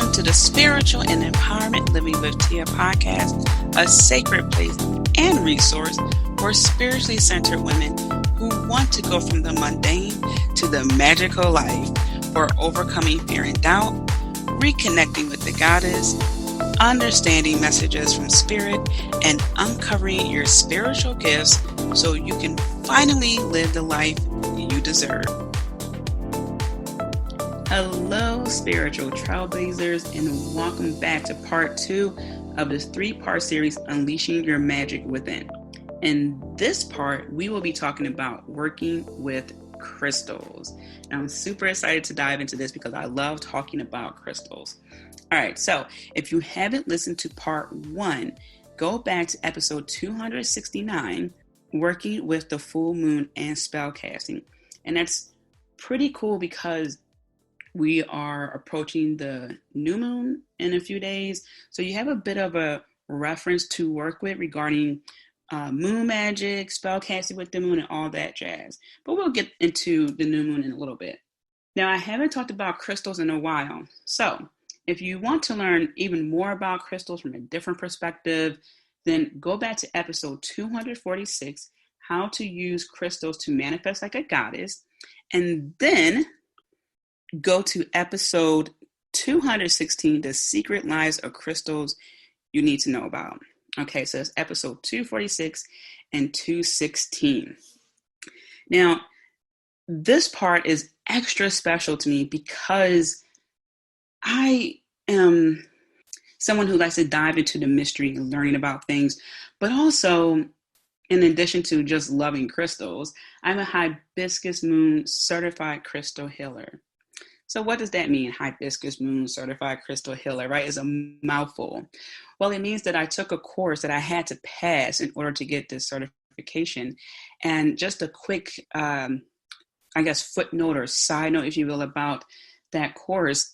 Welcome to the Spiritual and Empowerment Living with Tia podcast, a sacred place and resource for spiritually centered women who want to go from the mundane to the magical life, for overcoming fear and doubt, reconnecting with the goddess, understanding messages from spirit, and uncovering your spiritual gifts so you can finally live the life you deserve. Hello, Spiritual Trailblazers, and welcome back to part 2 of this 3-part series, Unleashing Your Magic Within. In this part, we will be talking about working with crystals. And I'm super excited to dive into this because I love talking about crystals. All right, so if you haven't listened to part 1, go back to episode 269, Working with the Full Moon and Spellcasting. And that's pretty cool because we are approaching the new moon in a few days. So you have a bit of a reference to work with regarding moon magic, spellcasting with the moon, and all that jazz. But we'll get into the new moon in a little bit. Now, I haven't talked about crystals in a while. So if you want to learn even more about crystals from a different perspective, then go back to episode 246, How to Use Crystals to Manifest Like a Goddess. And then go to episode 216, The Secret Lives of Crystals You Need to Know About. Okay, so it's episode 246 and 216. Now, this part is extra special to me because I am someone who likes to dive into the mystery and learning about things, but also, in addition to just loving crystals, I'm a hibiscus moon certified crystal healer. So what does that mean? Hibiscus moon certified crystal healer, right? It's a mouthful. Well, it means that I took a course that I had to pass in order to get this certification. And just a quick, footnote or side note, if you will, about that course,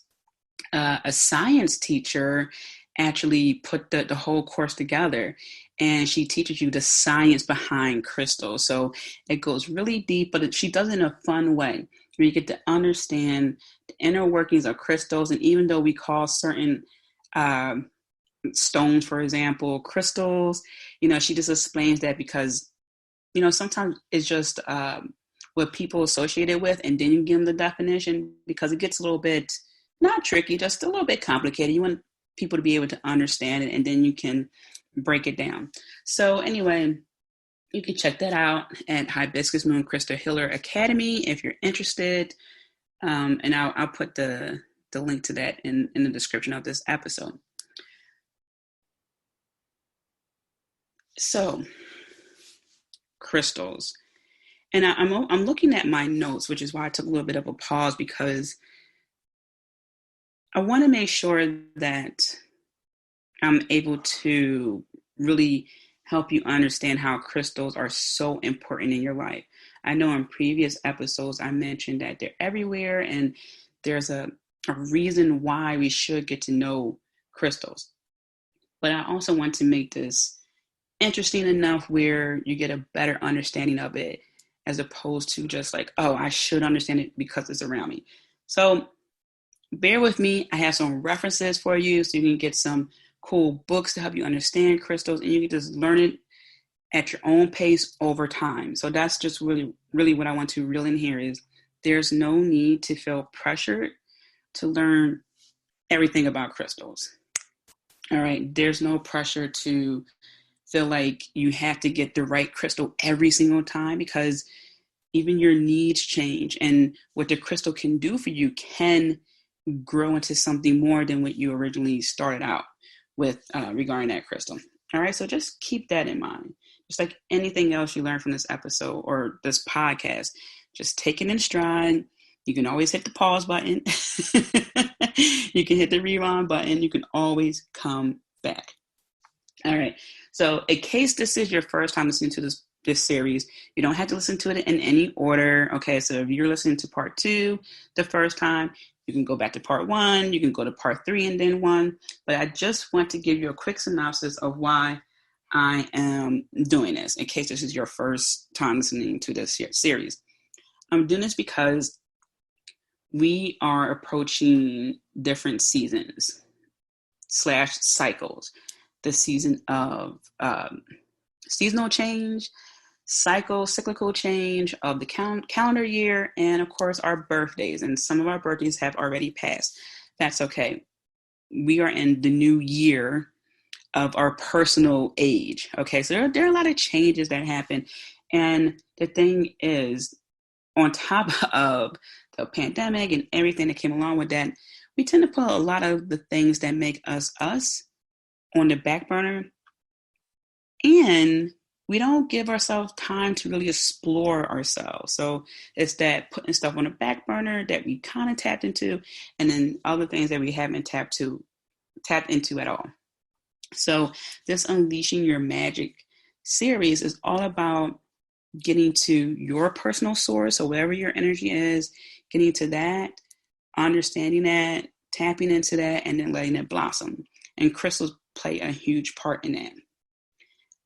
a science teacher actually put the whole course together, and she teaches you the science behind crystals. So it goes really deep, but she does it in a fun way, where you get to understand the inner workings of crystals. And even though we call certain stones, for example, crystals, she just explains that because, sometimes it's just what people associate it with, and then you give them the definition because it gets a little bit, not tricky, just a little bit complicated. You want people to be able to understand it, and then you can break it down. So anyway, you can check that out at Hibiscus Moon Crystal Healer Academy if you're interested. And I'll put the link to that in the description of this episode. So, crystals. And I'm looking at my notes, which is why I took a little bit of a pause, because I want to make sure that I'm able to really help you understand how crystals are so important in your life. I know in previous episodes I mentioned that they're everywhere, and there's a reason why we should get to know crystals. But I also want to make this interesting enough where you get a better understanding of it, as opposed to just like, oh, I should understand it because it's around me. So bear with me. I have some references for you so you can get some cool books to help you understand crystals, and you can just learn it at your own pace over time. So that's just really, really what I want to reel in here is there's no need to feel pressured to learn everything about crystals. All right. There's no pressure to feel like you have to get the right crystal every single time, because even your needs change, and what the crystal can do for you can grow into something more than what you originally started out with regarding that crystal. All right, so just keep that in mind. Just like anything else you learn from this episode or this podcast, just take it in stride. You can always hit the pause button. You can hit the rewind button. You can always come back. All right, so in case this is your first time listening to this series, you don't have to listen to it in any order. Okay, so if you're listening to part 2 the first time, you can go back to part 1, you can go to part 3 and then 1. But I just want to give you a quick synopsis of why I am doing this, in case this is your first time listening to this series. I'm doing this because we are approaching different seasons / cycles. The season of seasonal change, cyclical change of the calendar year, and of course our birthdays. And some of our birthdays have already passed. That's okay. We are in the new year of our personal age. Okay, so there are a lot of changes that happen. And the thing is, on top of the pandemic and everything that came along with that, we tend to put a lot of the things that make us us on the back burner. And we don't give ourselves time to really explore ourselves. So it's that putting stuff on the back burner that we kind of tapped into, and then other things that we haven't tapped into at all. So this Unleashing Your Magic series is all about getting to your personal source. So wherever your energy is, getting to that, understanding that, tapping into that, and then letting it blossom. And crystals play a huge part in that.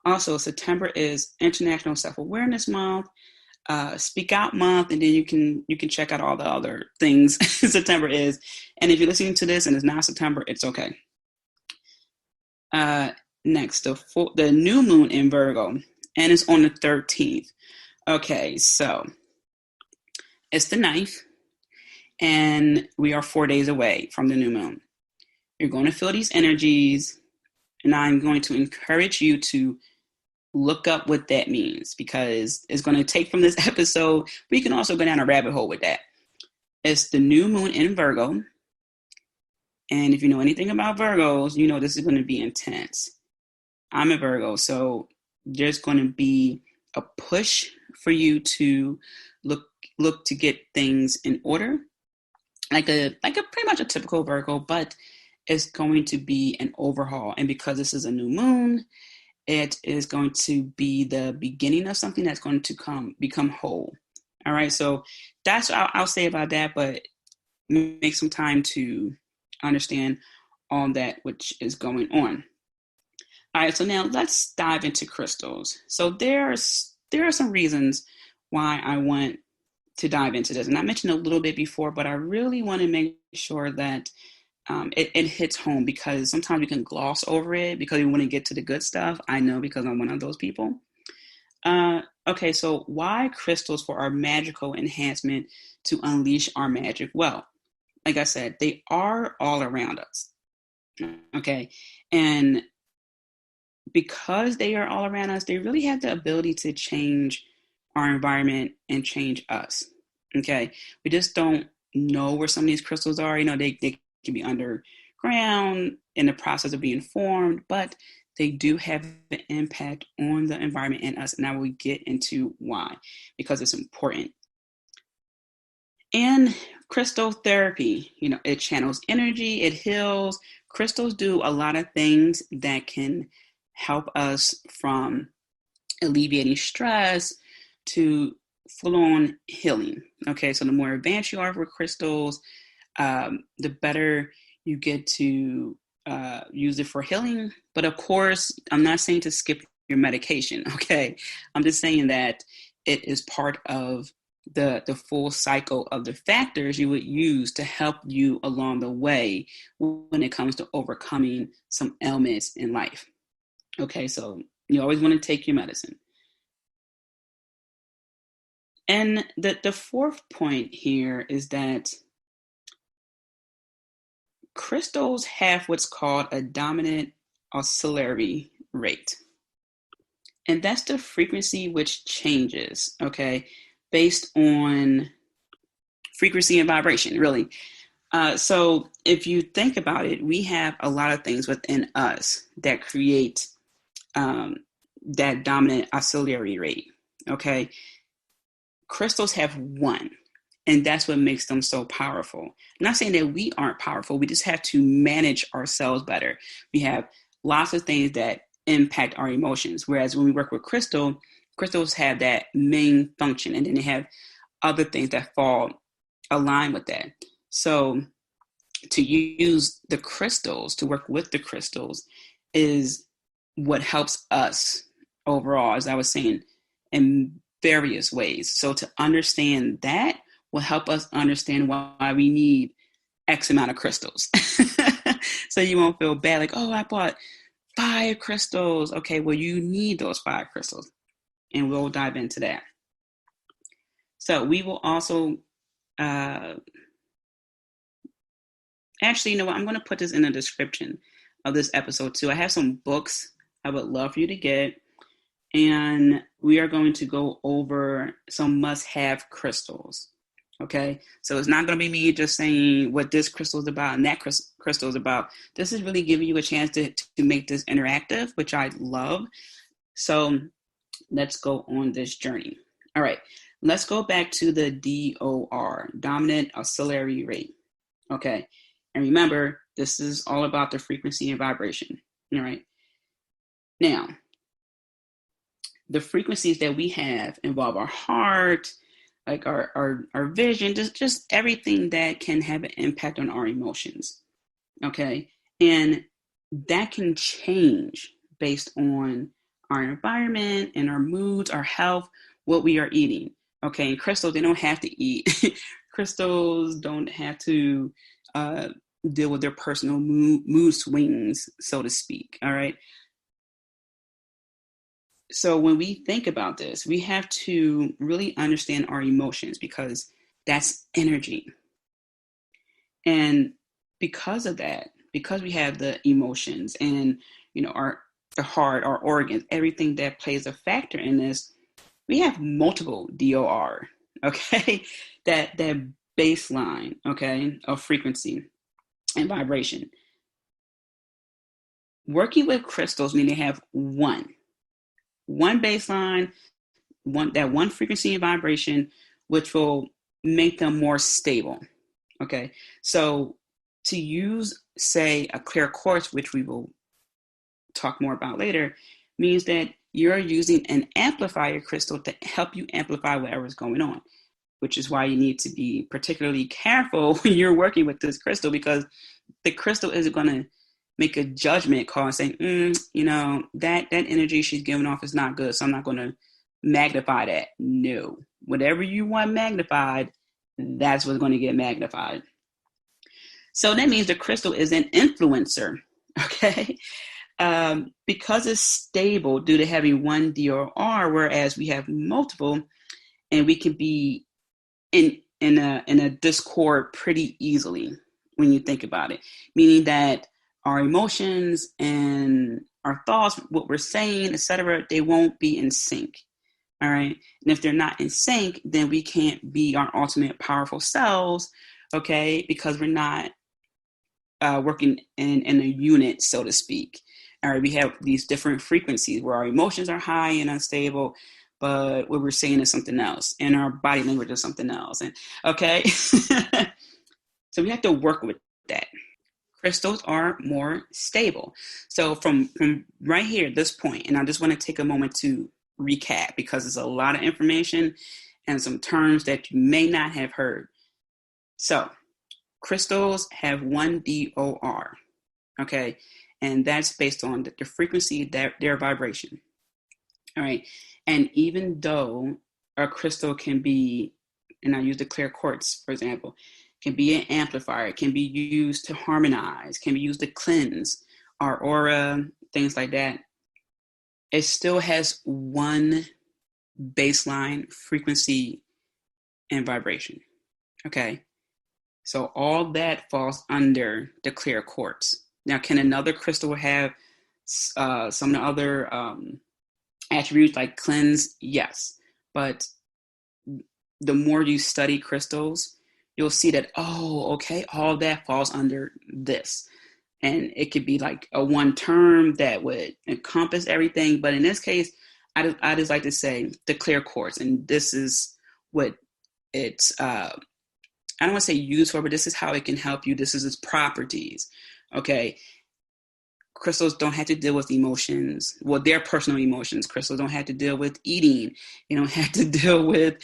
Also, September is International Self-Awareness Month, Speak Out Month, and then you can check out all the other things September is. And if you're listening to this and it's not September, it's okay. Next, the new moon in Virgo, and it's on the 13th. Okay, so it's the 9th, and we are 4 days away from the new moon. You're going to feel these energies, and I'm going to encourage you to look up what that means, because it's going to take from this episode, but you can also go down a rabbit hole with that. It's the new moon in Virgo. And if you know anything about Virgos, you know this is going to be intense. I'm a Virgo, so there's going to be a push for you to look to get things in order, like a pretty much a typical Virgo, but it's going to be an overhaul. And because this is a new moon, it is going to be the beginning of something that's going to become whole. All right, so that's what I'll say about that, but make some time to understand all that which is going on. All right, so now let's dive into crystals. So there are some reasons why I want to dive into this. And I mentioned a little bit before, but I really want to make sure that it hits home, because sometimes we can gloss over it because we want to get to the good stuff. I know, because I'm one of those people. Okay, so why crystals for our magical enhancement to unleash our magic? Well, like I said, they are all around us. Okay, and because they are all around us, they really have the ability to change our environment and change us. Okay, we just don't know where some of these crystals are. You know, they can be underground in the process of being formed, but they do have an impact on the environment and us. And I will get into why, because it's important. And crystal therapy, you know, it channels energy, it heals. Crystals do a lot of things that can help us, from alleviating stress to full-on healing. Okay, so the more advanced you are with crystals, the better you get to use it for healing. But of course, I'm not saying to skip your medication. Okay, I'm just saying that it is part of the full cycle of the factors you would use to help you along the way when it comes to overcoming some ailments in life. Okay, so you always want to take your medicine. And the fourth point here is that crystals have what's called a dominant oscillatory rate. And that's the frequency which changes, okay, based on frequency and vibration, really. So if you think about it, we have a lot of things within us that create that dominant oscillatory rate, okay? Crystals have one, and that's what makes them so powerful. I'm not saying that we aren't powerful. We just have to manage ourselves better. We have lots of things that impact our emotions, whereas when we work with crystals have that main function, and then they have other things that fall align with that. So to use the crystals, to work with the crystals, is what helps us overall, as I was saying, in various ways. So to understand that will help us understand why we need X amount of crystals. So you won't feel bad like, oh, I bought 5 crystals. Okay, well, you need those 5 crystals. And we'll dive into that. So we will also, actually, you know what? I'm going to put this in the description of this episode too. I have some books I would love for you to get. And we are going to go over some must-have crystals. Okay, so it's not going to be me just saying what this crystal is about and that crystal is about. This is really giving you a chance to make this interactive, which I love. So let's go on this journey. All right, let's go back to the DOR, dominant oscillatory rate. Okay, and remember, this is all about the frequency and vibration. All right, now, the frequencies that we have involve our heart, like our vision, just everything that can have an impact on our emotions. Okay. And that can change based on our environment and our moods, our health, what we are eating. Okay. And crystals, they don't have to eat. Crystals don't have to deal with their personal mood swings, so to speak. All right. So when we think about this, we have to really understand our emotions because that's energy. And because of that, because we have the emotions and, you know, the heart, our organs, everything that plays a factor in this, we have multiple DOR, okay? that baseline, okay, of frequency and vibration. Working with crystals means they have one baseline, one frequency and vibration, which will make them more stable. Okay, so to use, say, a clear quartz, which we will talk more about later, means that you're using an amplifier crystal to help you amplify whatever's going on, which is why you need to be particularly careful when you're working with this crystal, because the crystal isn't going to make a judgment call and say, you know, that energy she's giving off is not good, so I'm not going to magnify that. No. Whatever you want magnified, that's what's going to get magnified. So that means the crystal is an influencer, okay? Because it's stable due to having one DOR, whereas we have multiple, and we can be in a discord pretty easily when you think about it, meaning that our emotions and our thoughts, what we're saying, etc., they won't be in sync. All right. And if they're not in sync, then we can't be our ultimate powerful selves. Okay. Because we're not working in a unit, so to speak. All right. We have these different frequencies where our emotions are high and unstable, but what we're saying is something else, and our body language is something else. And okay. So we have to work with that. Crystals are more stable. So from right here, this point, and I just want to take a moment to recap because there's a lot of information and some terms that you may not have heard. So crystals have one DOR, okay? And that's based on the frequency, their vibration, all right? And even though a crystal can be, and I use the clear quartz, for example, can be an amplifier, can be used to harmonize, can be used to cleanse our aura, things like that. It still has one baseline frequency and vibration, okay? So all that falls under the clear quartz. Now, can another crystal have some other attributes like cleanse? Yes, but the more you study crystals, you'll see that, oh, okay, all that falls under this. And it could be like a one term that would encompass everything. But in this case, I just like to say the clear quartz. And this is what it's, I don't want to say used for, but this is how it can help you. This is its properties. Okay. Crystals don't have to deal with emotions. Well, their personal emotions. Crystals don't have to deal with eating. You don't have to deal with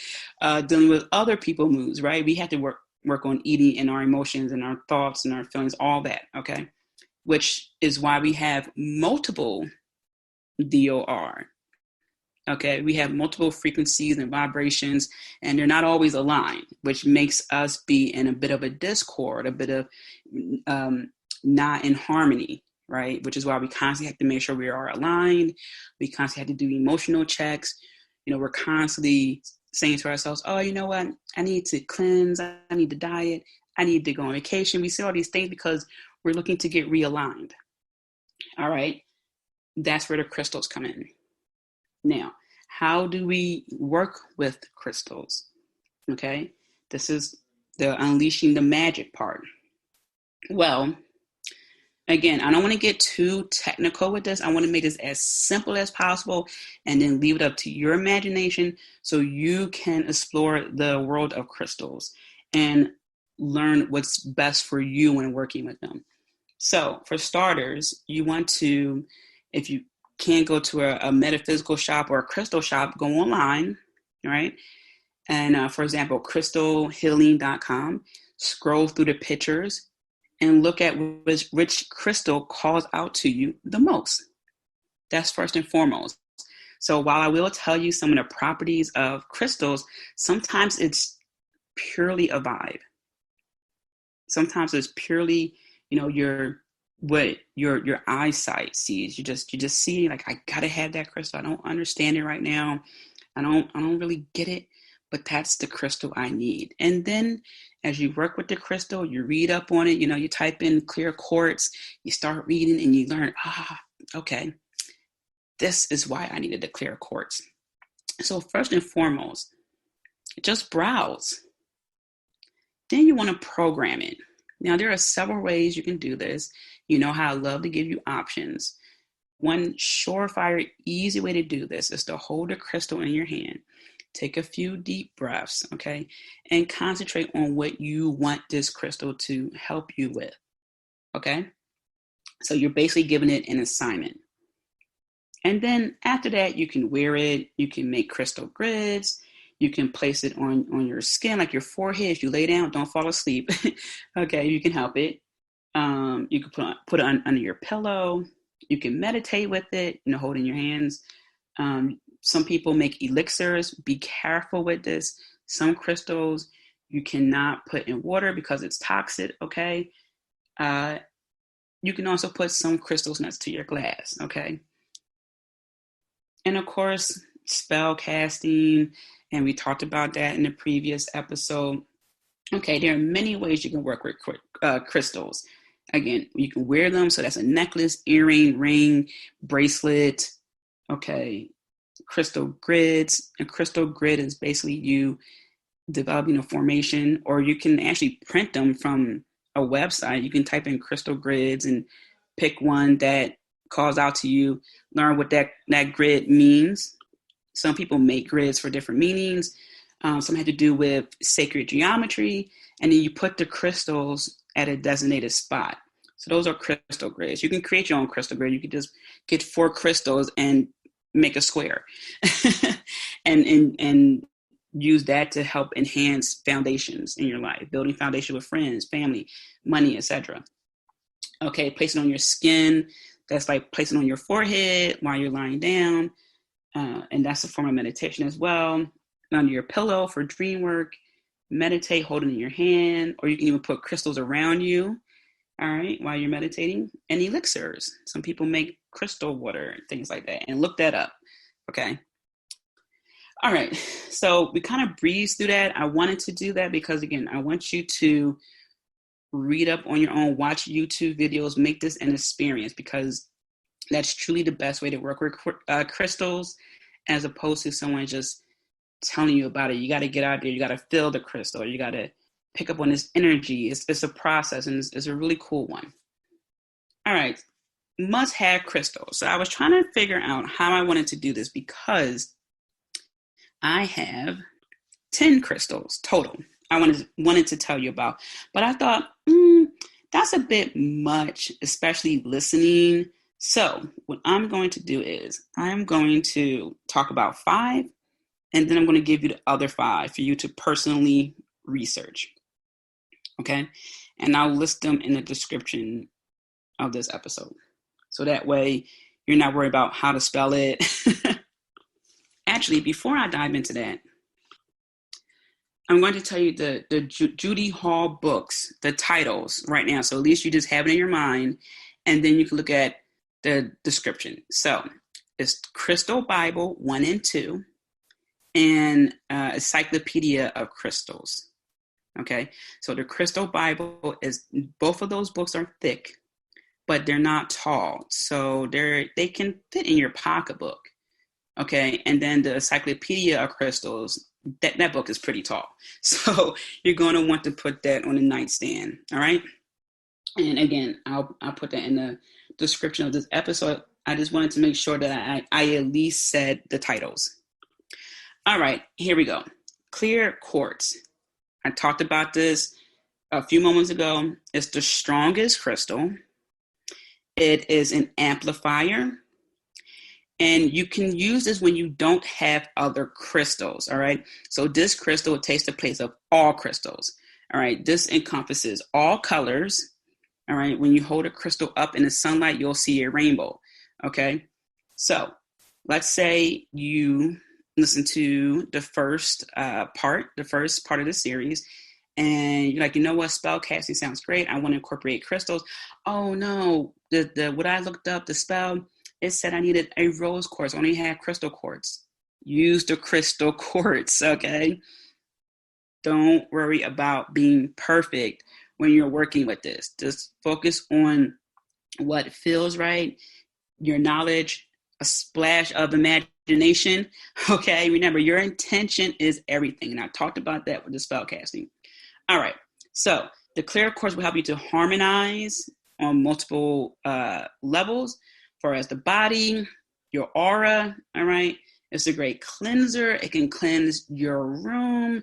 dealing with other people's moods, right? We have to work on eating and our emotions and our thoughts and our feelings, all that, okay? Which is why we have multiple DOR. Okay, we have multiple frequencies and vibrations, and they're not always aligned, which makes us be in a bit of a discord, a bit of not in harmony, right? Which is why we constantly have to make sure we are aligned. We constantly have to do emotional checks. We're constantly saying to ourselves, oh, you know what? I need to cleanse. I need to diet. I need to go on vacation. We say all these things because we're looking to get realigned. All right. That's where the crystals come in. Now, how do we work with crystals? Okay. This is the unleashing the magic part. Well, again, I don't want to get too technical with this. I want to make this as simple as possible and then leave it up to your imagination so you can explore the world of crystals and learn what's best for you when working with them. So for starters, you want to, if you can't go to a metaphysical shop or a crystal shop, go online, right? And for example, crystalhealing.com, scroll through the pictures and look at which crystal calls out to you the most. That's first and foremost. So while I will tell you some of the properties of crystals, sometimes it's purely a vibe. Sometimes it's purely, what your eyesight sees. You just see like, I gotta have that crystal. I don't understand it right now. I don't really get it, but that's the crystal I need. And then as you work with the crystal, you read up on it, you type in clear quartz, you start reading and you learn, okay, this is why I needed the clear quartz. So first and foremost, just browse. Then you want to program it. Now, there are several ways you can do this. You know how I love to give you options. One surefire, easy way to do this is to hold a crystal in your hand. Take a few deep breaths, okay? And concentrate on what you want this crystal to help you with, okay? So you're basically giving it an assignment. And then after that, you can wear it. You can make crystal grids. You can place it on your skin, like your forehead. If you lay down, don't fall asleep. Okay, you can help it. You can put it under your pillow. You can meditate with it, hold in your hands. Some people make elixirs. Be careful with this. Some crystals you cannot put in water because it's toxic, okay? You can also put some crystals next to your glass, okay? And of course, spell casting, and we talked about that in the previous episode. Okay, there are many ways you can work with crystals. Again, you can wear them, so that's a necklace, earring, ring, bracelet, okay, crystal grids. A crystal grid is basically you developing a formation, or you can actually print them from a website. You can type in crystal grids and pick one that calls out to you, learn what that grid means. Some people make grids for different meanings. Some had to do with sacred geometry, and then you put the crystals at a designated spot. So those are crystal grids. You can create your own crystal grid. You can just get 4 crystals and make a square and use that to help enhance foundations in your life, building foundation with friends, family, money, etc. Okay, place it on your skin. That's like placing on your forehead while you're lying down. And that's a form of meditation as well. Under your pillow for dream work, meditate, hold it in your hand, or you can even put crystals around you, all right, while you're meditating. And elixirs. Some people make crystal water, things like that, and look that up, okay? All right, so we kind of breezed through that. I wanted to do that because, again, I want you to read up on your own, watch YouTube videos, make this an experience, because that's truly the best way to work with crystals, as opposed to someone just telling you about it. You got to get out there. You got to feel the crystal. You got to pick up on this energy. It's a process, and it's a really cool one. All right, must have crystals. So I was trying to figure out how I wanted to do this, because I have 10 crystals total I wanted to tell you about. But I thought, that's a bit much, especially listening. So what I'm going to do is I'm going to talk about 5, and then I'm going to give you the other 5 for you to personally research. Okay? And I'll list them in the description of this episode. So that way you're not worried about how to spell it. actually, before I dive into that, I'm going to tell you the Judy Hall books, the titles right now. So at least you just have it in your mind, and then you can look at the description. So it's Crystal Bible 1 and 2, and Encyclopedia of Crystals. Okay, so the Crystal Bible is, both of those books are thick, but they're not tall, so they can fit in your pocketbook. Okay, and then the Encyclopedia of Crystals, that book is pretty tall, so you're going to want to put that on the nightstand. All right, and again, I'll put that in the description of this episode. I just wanted to make sure that I at least said the titles. All right, here we go. Clear quartz. I talked about this a few moments ago. It's the strongest crystal. It is an amplifier. And you can use this when you don't have other crystals, all right? So this crystal takes the place of all crystals, all right? This encompasses all colors, all right? When you hold a crystal up in the sunlight, you'll see a rainbow, okay? So let's say you listen to the first part of the series, and you're like, you know what, spell casting sounds great. I want to incorporate crystals. Oh no, what I looked up, the spell, it said I needed a rose quartz. I only had crystal quartz. Use the crystal quartz, okay? Don't worry about being perfect when you're working with this. Just focus on what feels right, your knowledge, a splash of imagination, okay? Remember, your intention is everything, and I talked about that with the spell casting. All right, so the clear quartz will help you to harmonize on multiple levels, for as the body, your aura, all right? It's a great cleanser. It can cleanse your room.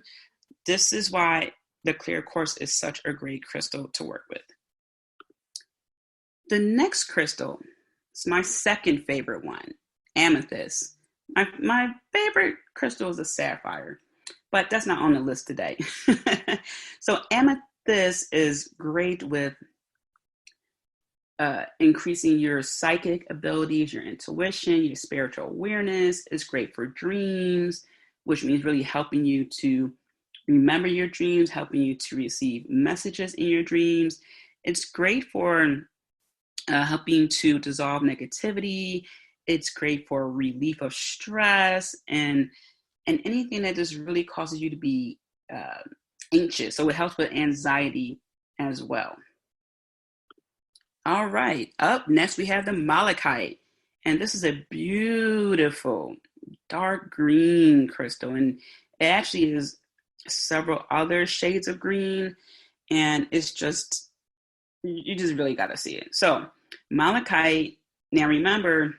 This is why the clear quartz is such a great crystal to work with. The next crystal is my second favorite one, amethyst. My favorite crystal is a sapphire, but that's not on the list today. So amethyst is great with increasing your psychic abilities, your intuition, your spiritual awareness. It's great for dreams, which means really helping you to remember your dreams, helping you to receive messages in your dreams. It's great for helping to dissolve negativity. It's great for relief of stress and anything that just really causes you to be anxious. So it helps with anxiety as well. All right, up next we have the malachite, and this is a beautiful dark green crystal, and it actually is several other shades of green, and it's just, you just really got to see it. So malachite, now remember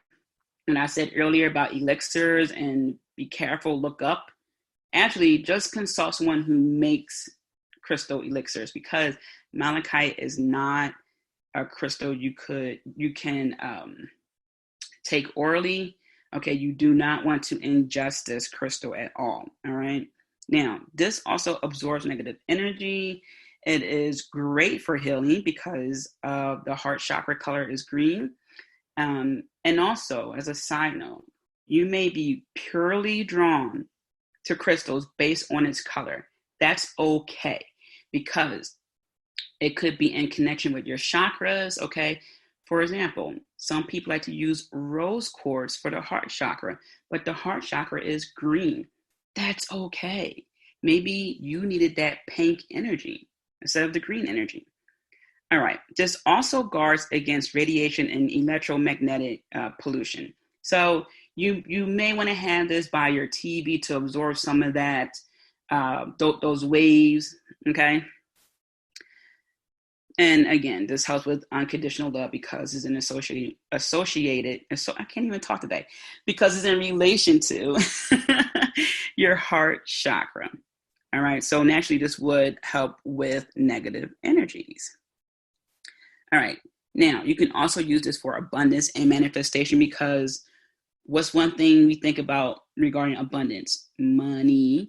when I said earlier about elixirs and be careful, look up, actually just consult someone who makes crystal elixirs, because malachite is not a crystal you can take orally. Okay, you do not want to ingest this crystal at all right? Now, this also absorbs negative energy. It is great for healing because the heart chakra color is green. And also, as a side note, you may be purely drawn to crystals based on its color. That's okay, because it could be in connection with your chakras, okay? For example, some people like to use rose quartz for the heart chakra, but the heart chakra is green. That's okay. Maybe you needed that pink energy instead of the green energy. All right, this also guards against radiation and electromagnetic pollution. So you may want to have this by your TV to absorb some of that, those waves, okay? And again, this helps with unconditional love because it's associated, so I can't even talk today, because it's in relation to your heart chakra. All right, so naturally this would help with negative energies. All right, now you can also use this for abundance and manifestation, because what's one thing we think about regarding abundance? Money.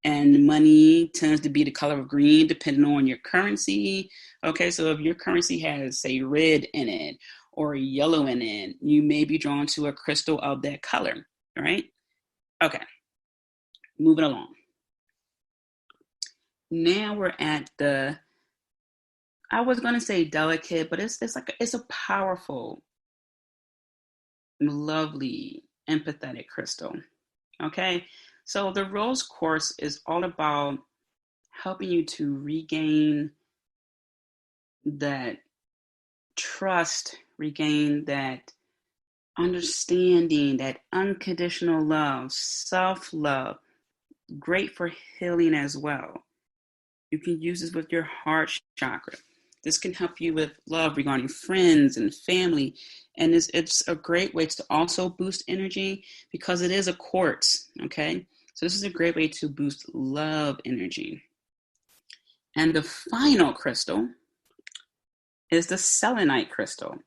And money tends to be the color of green depending on your currency. Okay, so if your currency has, say, red in it, or or yellow in it, you may be drawn to a crystal of that color, right? Okay, moving along. Now we're at the, I was going to say delicate, but it's like, it's a powerful, lovely, empathetic crystal. Okay, so the rose quartz is all about helping you to regain that trust, regain that understanding, that unconditional love, self love, great for healing as well. You can use this with your heart chakra. This can help you with love regarding friends and family. And it's a great way to also boost energy because it is a quartz. Okay. So this is a great way to boost love energy. And the final crystal is the selenite crystal.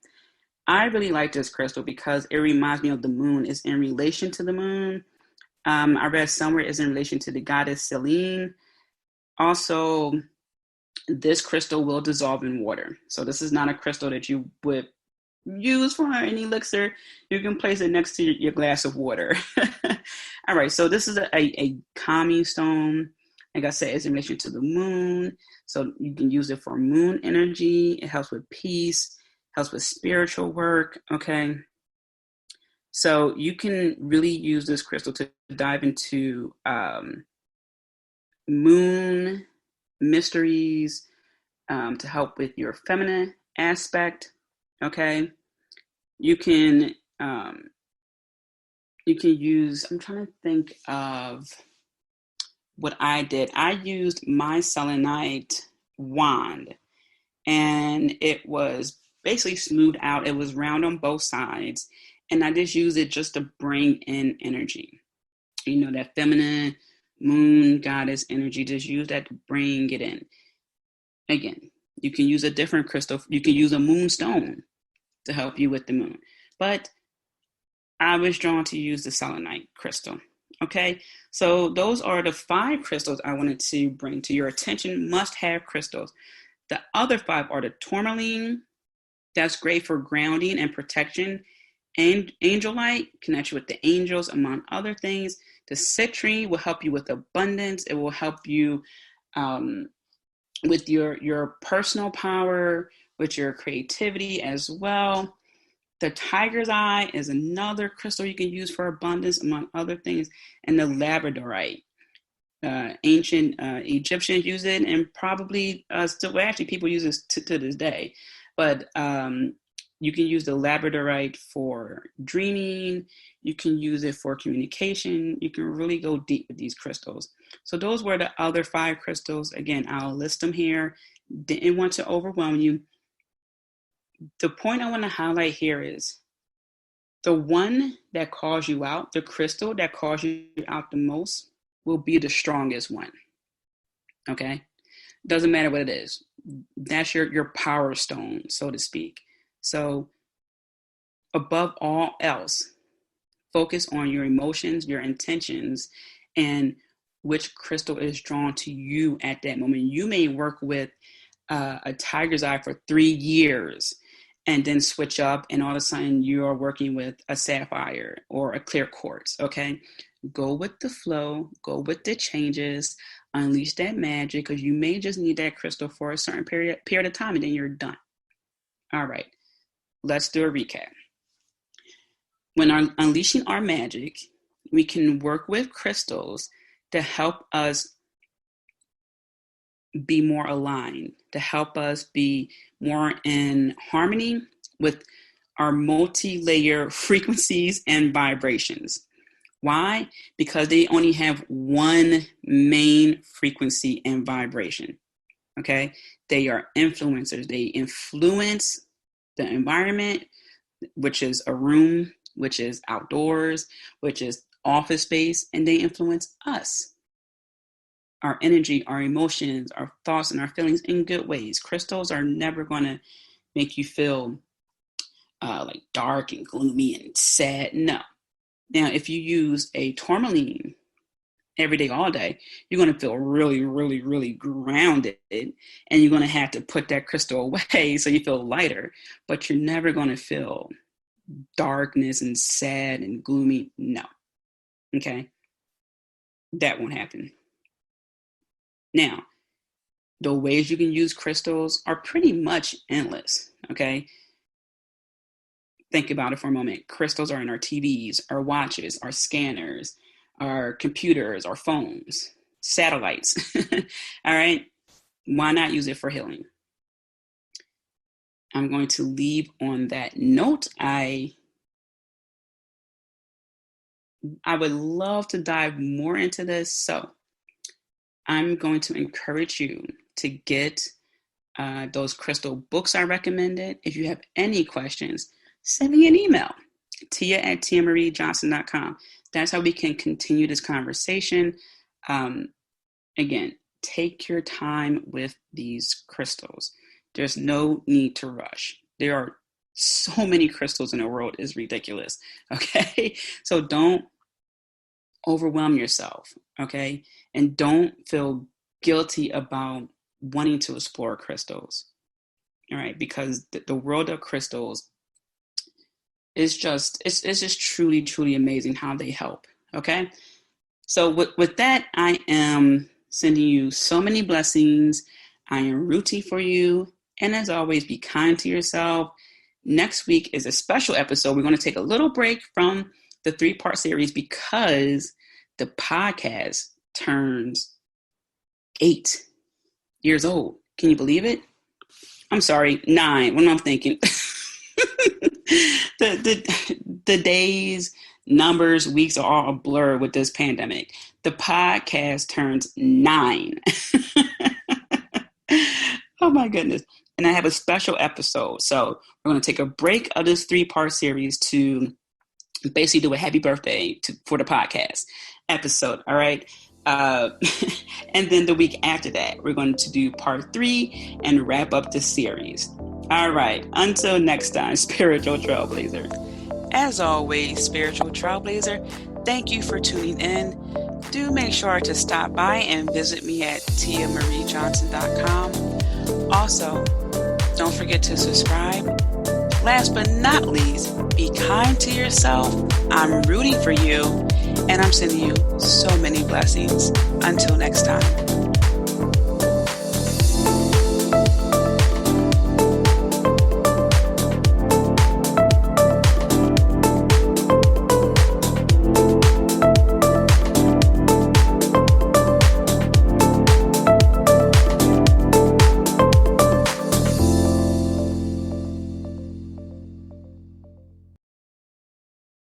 I really like this crystal because it reminds me of the moon. It's in relation to the moon. I read somewhere it's in relation to the goddess Selene. Also, this crystal will dissolve in water. So this is not a crystal that you would use for an elixir. You can place it next to your glass of water. All right, so this is a calming stone. Like I said, it's in relation to the moon. So you can use it for moon energy. It helps with peace, helps with spiritual work, okay? So you can really use this crystal to dive into moon mysteries, to help with your feminine aspect, okay? You can use, I'm trying to think of what I did. I used my selenite wand, and it was basically smoothed out. It was round on both sides, and I just used it just to bring in energy. You know, that feminine moon goddess energy, just use that to bring it in. Again, you can use a different crystal. You can use a moonstone to help you with the moon. But I was drawn to use the selenite crystal. Okay, so those are the 5 crystals I wanted to bring to your attention, must-have crystals. The other 5 are the tourmaline, that's great for grounding and protection, and Angelite connects you with the angels, among other things. The citrine will help you with abundance. It will help you with your personal power, with your creativity as well. The tiger's eye is another crystal you can use for abundance, among other things. And the labradorite. Ancient Egyptians use it, and probably still, well, actually, people use this to this day. But you can use the labradorite for dreaming. You can use it for communication. You can really go deep with these crystals. So those were the other 5 crystals. Again, I'll list them here. Didn't want to overwhelm you. The point I want to highlight here is the one that calls you out, the crystal that calls you out the most, will be the strongest one. Okay? Doesn't matter what it is. That's your power stone, so to speak. So above all else, focus on your emotions, your intentions, and which crystal is drawn to you at that moment. You may work with a tiger's eye for 3 years and then switch up, and all of a sudden you are working with a sapphire or a clear quartz, okay? Go with the flow, go with the changes, unleash that magic, because you may just need that crystal for a certain period of time, and then you're done. All right, let's do a recap. When unleashing our magic, we can work with crystals to help us be more aligned, to help us be more in harmony with our multi-layer frequencies and vibrations. Why? Because they only have one main frequency and vibration. Okay? They are influencers. They influence the environment, which is a room, which is outdoors, which is office space, and they influence us. Our energy, our emotions, our thoughts, and our feelings in good ways. Crystals are never going to make you feel like dark and gloomy and sad. No. Now, if you use a tourmaline every day, all day, you're going to feel really, really, really grounded, and you're going to have to put that crystal away so you feel lighter, but you're never going to feel darkness and sad and gloomy. No. Okay. that won't happen. Now, the ways you can use crystals are pretty much endless, okay? Think about it for a moment. Crystals are in our TVs, our watches, our scanners, our computers, our phones, satellites. All right? Why not use it for healing? I'm going to leave on that note. I would love to dive more into this, so I'm going to encourage you to get those crystal books I recommended. If you have any questions, send me an email, tia@tiamariejohnson.com. That's how we can continue this conversation. Again, take your time with these crystals. There's no need to rush. There are so many crystals in the world, it's ridiculous. Okay, so don't overwhelm yourself. Okay, and don't feel guilty about wanting to explore crystals. All right, because the world of crystals is just it's just truly, truly amazing how they help. Okay, so with that, I am sending you so many blessings. I am rooting for you. And as always, be kind to yourself. Next week is a special episode. We're going to take a little break from the 3-part series because the podcast turns 8 years old. Can you believe it? I'm sorry, 9. What am I thinking? The days, numbers, weeks are all a blur with this pandemic. The podcast turns 9. Oh my goodness. And I have a special episode. So we're going to take a break of this 3-part series to basically do a happy birthday for the podcast episode. All right. And then the week after that, we're going to do part 3 and wrap up the series. All right. Until next time, Spiritual Trailblazer. As always, Spiritual Trailblazer, thank you for tuning in. Do make sure to stop by and visit me at tiamariejohnson.com. Also, don't forget to subscribe. Last but not least, be kind to yourself. I'm rooting for you, and I'm sending you so many blessings. Until next time.